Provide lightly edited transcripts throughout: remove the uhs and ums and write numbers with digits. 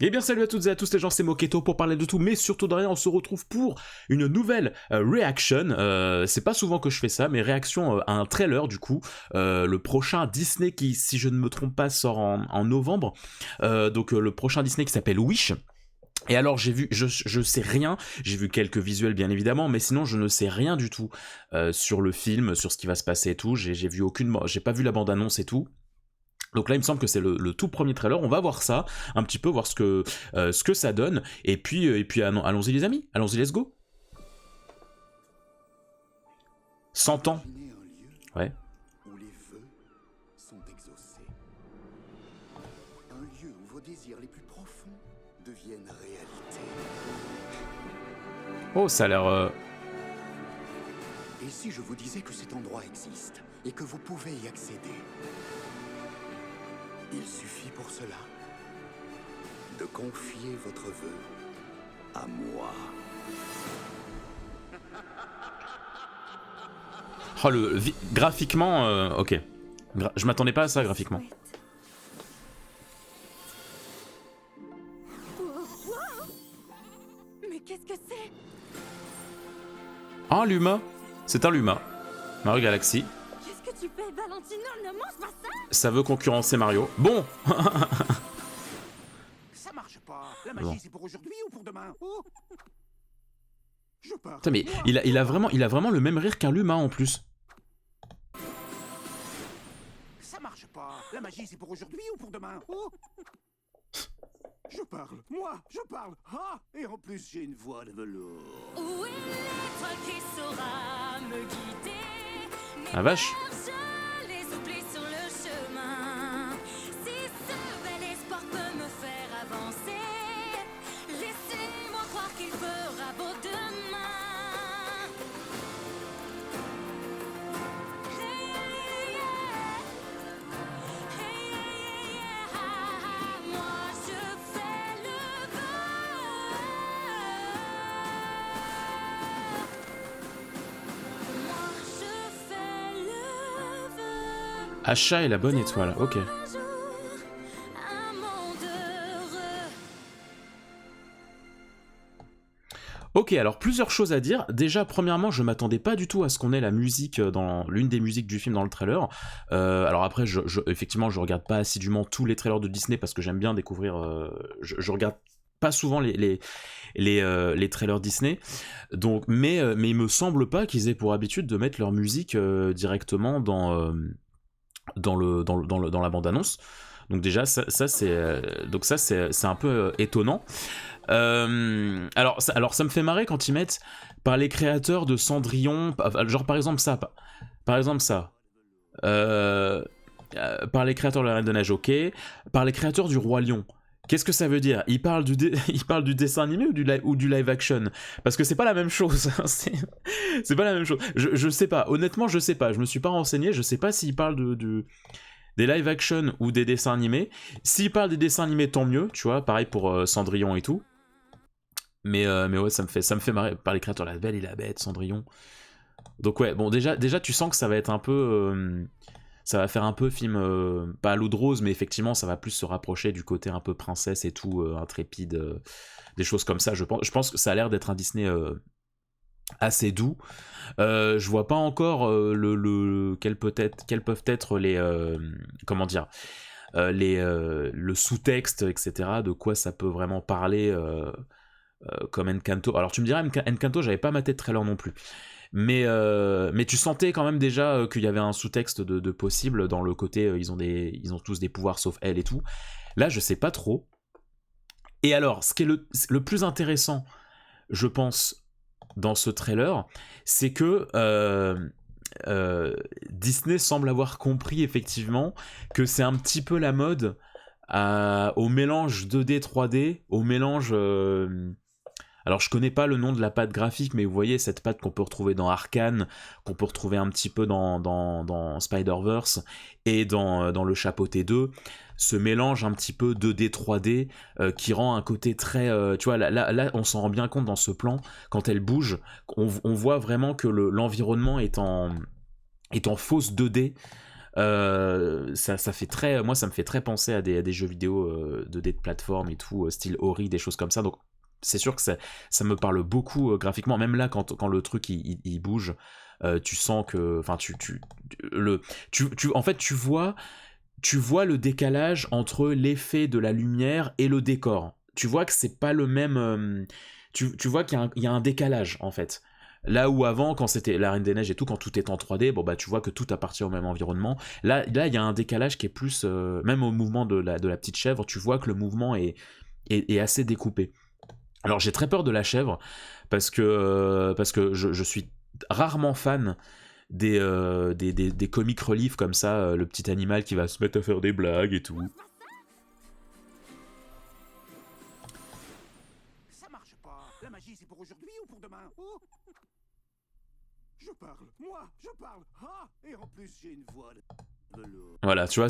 Eh bien salut à toutes et à tous les gens, c'est Moketo pour parler de tout, mais surtout de rien. On se retrouve pour une nouvelle reaction. C'est pas souvent que je fais ça, mais réaction à un trailer du coup. Le prochain Disney qui, si je ne me trompe pas, sort en novembre. Donc le prochain Disney qui s'appelle Wish. Et alors j'ai vu, je sais rien, j'ai vu quelques visuels bien évidemment, mais sinon je ne sais rien du tout sur le film, sur ce qui va se passer et tout. J'ai vu j'ai pas vu la bande annonce et tout. Donc là, il me semble que c'est le tout premier trailer. On va voir ça, un petit peu, voir ce que ça donne. Et puis allons-y les amis, allons-y, let's go. 100 ans. Imaginez un lieu Ouais. où les vœux sont exaucés. Un lieu où vos désirs les plus profonds deviennent réalité. Oh, ça a l'air... Et si je vous disais que cet endroit existe et que vous pouvez y accéder? Il suffit pour cela de confier votre vœu à moi. Oh, graphiquement, ok. Je m'attendais pas à ça graphiquement. Mais qu'est-ce que c'est? Ah, Luma. C'est un Luma. Mario Galaxy. Qu'est-ce que tu fais, Valentino? Ne mange pas ça! Ça veut concurrencer Mario. Bon. Ça marche pas. La magie, Bon. c'est pour aujourd'hui ou pour demain? Oh. Je pars. Putain, mais il a vraiment le même rire qu'un Luma en plus. Ça marche pas. La magie, c'est pour aujourd'hui ou pour demain? Oh. Je parle. Moi, je parle. Ah, et en plus, j'ai une voix de velours. Où est l'être qui saura me guider? Ah vache. Je les oublie sur le chemin. Si ce bel espoir peut me faire avancer, laissez-moi croire qu'il fera beau demain. Hey, yeah. Hey, yeah. Moi je fais le vœu. Moi je fais le vœu. Achat et la bonne étoile, ok. Un jour, un monde heureux. Ok, alors plusieurs choses à dire. Déjà, premièrement, je m'attendais pas du tout à ce qu'on ait la musique dans l'une des musiques du film dans le trailer. Alors après, effectivement, je regarde pas assidûment tous les trailers de Disney parce que j'aime bien découvrir. Je regarde pas souvent les trailers Disney. Donc, mais il me semble pas qu'ils aient pour habitude de mettre leur musique directement dans la bande annonce. Donc déjà, ça c'est un peu étonnant. Alors ça me fait marrer quand ils mettent par les créateurs de Cendrillon, genre par exemple ça, par les créateurs de la Reine de Neige, ok, par les créateurs du Roi Lion. Qu'est-ce que ça veut dire? Ils parlent ils parlent du dessin animé ou du live action? Parce que c'est pas la même chose. C'est pas la même chose. Je sais pas. Honnêtement, je sais pas. Je me suis pas renseigné. Je sais pas s'ils parlent des live action ou des dessins animés. S'ils parlent des dessins animés, tant mieux. Tu vois, pareil pour Cendrillon et tout. Mais ouais, ça me fait marrer par les créateurs La Belle et la Bête, Cendrillon. Donc ouais, bon déjà tu sens que ça va être un peu ça va faire un peu film pas à l'eau de rose, mais effectivement ça va plus se rapprocher du côté un peu princesse et tout, intrépide, des choses comme ça. Je pense que ça a l'air d'être un Disney assez doux. Je vois pas encore quels peuvent être les comment dire le sous-texte, etc. De quoi ça peut vraiment parler. Comme Encanto. Alors tu me dirais, Encanto, j'avais pas maté de trailer non plus. Mais tu sentais quand même déjà qu'il y avait un sous-texte de possible dans le côté ils ont tous des pouvoirs sauf elle et tout. Là, je sais pas trop. Et alors, ce qui est le plus intéressant, je pense, dans ce trailer, c'est que Disney semble avoir compris effectivement que c'est un petit peu la mode au mélange 2D, 3D, au mélange... Alors je connais pas le nom de la patte graphique, mais vous voyez cette patte qu'on peut retrouver dans Arcane, qu'on peut retrouver un petit peu dans Spider-Verse et dans le Chapeauté 2, ce mélange un petit peu 2D 3D qui rend un côté très... tu vois, là on s'en rend bien compte dans ce plan, quand elle bouge, on voit vraiment que l'environnement est en fausse 2D, Ça fait très, moi ça me fait très penser à des jeux vidéo 2D de plateforme et tout, style Ori, des choses comme ça. Donc c'est sûr que ça me parle beaucoup graphiquement. Même là, quand le truc il bouge, tu sens que, enfin en fait tu vois le décalage entre l'effet de la lumière et le décor. Tu vois que c'est pas le même. Tu vois qu'il y a un décalage en fait. Là où avant, quand c'était la Reine des Neiges et tout, quand tout est en 3D, bon bah tu vois que tout appartient au même environnement. Là il y a un décalage qui est plus, même au mouvement de la petite chèvre, tu vois que le mouvement est assez découpé. Alors j'ai très peur de la chèvre parce que je suis rarement fan des comic relief comme ça, le petit animal qui va se mettre à faire des blagues et tout. Ça marche pas. La magie, c'est pour aujourd'hui ou pour demain? Oh. Je parle, moi, je parle. Ah, et en plus, j'ai une voix de velours. Voilà, tu vois,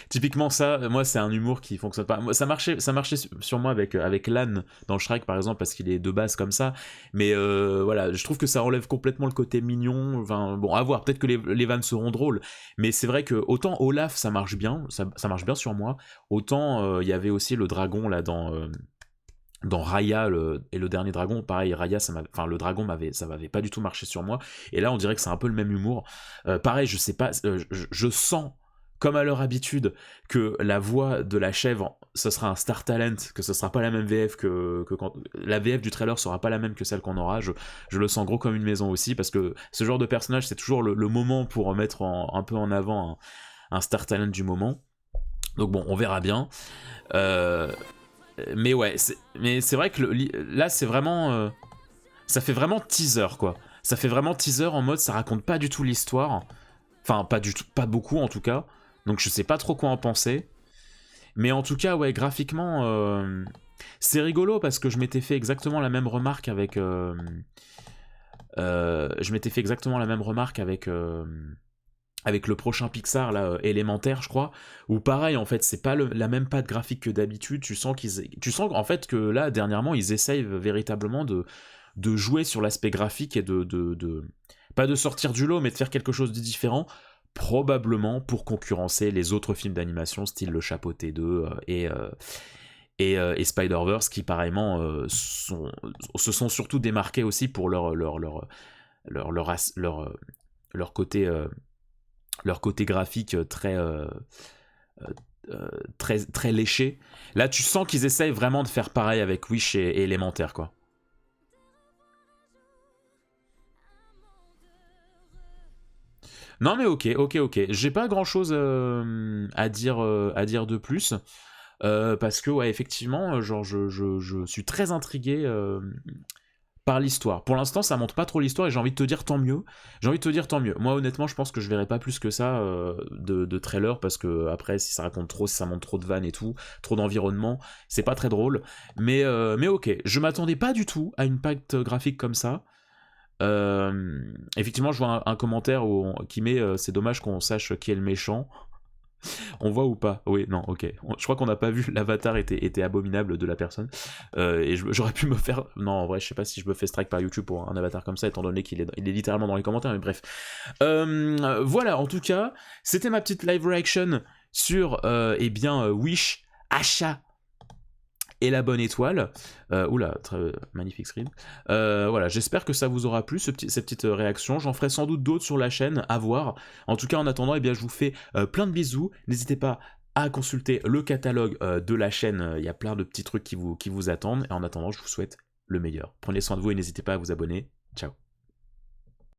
typiquement ça, moi c'est un humour qui fonctionne pas. Moi, ça marchait sur moi avec Lan dans Shrek par exemple, parce qu'il est de base comme ça. Mais voilà, je trouve que ça enlève complètement le côté mignon. Enfin, bon, à voir, peut-être que les vannes seront drôles. Mais c'est vrai que autant Olaf, ça marche bien, ça marche bien sur moi. Autant il y avait aussi le dragon là dans Raya et le dernier dragon, pareil, Raya, le dragon ça m'avait pas du tout marché sur moi. Et là, on dirait que c'est un peu le même humour. Pareil, je sais pas, je sens, comme à leur habitude, que la voix de la chèvre, ce sera un Star Talent, que ce sera pas la même VF que quand la VF du trailer sera pas la même que celle qu'on aura. Je le sens gros comme une maison aussi, parce que ce genre de personnage, c'est toujours le moment pour mettre un peu en avant un Star Talent du moment. Donc bon, on verra bien. Mais ouais, c'est vrai que là c'est vraiment, ça fait vraiment teaser quoi. Ça fait vraiment teaser en mode ça raconte pas du tout l'histoire, enfin pas du tout, pas beaucoup en tout cas. Donc je sais pas trop quoi en penser. Mais en tout cas ouais, graphiquement c'est rigolo parce que je m'étais fait exactement la même remarque avec avec le prochain Pixar là, Élémentaire je crois, où pareil en fait c'est pas la même patte graphique que d'habitude. Tu sens en fait que là dernièrement ils essayent véritablement de jouer sur l'aspect graphique et de pas de sortir du lot mais de faire quelque chose de différent, probablement pour concurrencer les autres films d'animation style Le Chapeauté 2 et Spider-Verse qui pareillement se sont surtout démarqués aussi pour leur côté graphique très léché. Là, tu sens qu'ils essayent vraiment de faire pareil avec Wish et Élémentaire, quoi. Non mais ok. J'ai pas grand chose à dire de plus. Parce que ouais, effectivement, genre je suis très intrigué par l'histoire. Pour l'instant, ça montre pas trop l'histoire et j'ai envie de te dire tant mieux. Moi, honnêtement, je pense que je verrai pas plus que ça de trailer parce que après, si ça raconte trop, si ça montre trop de vannes et tout, trop d'environnement, c'est pas très drôle. Mais ok, je m'attendais pas du tout à une patte graphique comme ça. Effectivement, je vois un commentaire qui met c'est dommage qu'on sache qui est le méchant. On voit ou pas? Oui, non, ok. Je crois qu'on n'a pas vu, l'avatar était abominable de la personne. Et j'aurais pu me faire... Non, en vrai, je sais pas si je me fais strike par YouTube pour un avatar comme ça, étant donné qu'il est littéralement dans les commentaires, mais bref. Voilà, en tout cas, c'était ma petite live reaction sur, Wish, Achat et la bonne étoile. Oula, très magnifique screen. Voilà, j'espère que ça vous aura plu, cette petite réaction. J'en ferai sans doute d'autres sur la chaîne, à voir. En tout cas, en attendant, je vous fais plein de bisous. N'hésitez pas à consulter le catalogue de la chaîne. Il y a plein de petits trucs qui vous attendent. Et en attendant, je vous souhaite le meilleur. Prenez soin de vous et n'hésitez pas à vous abonner. Ciao.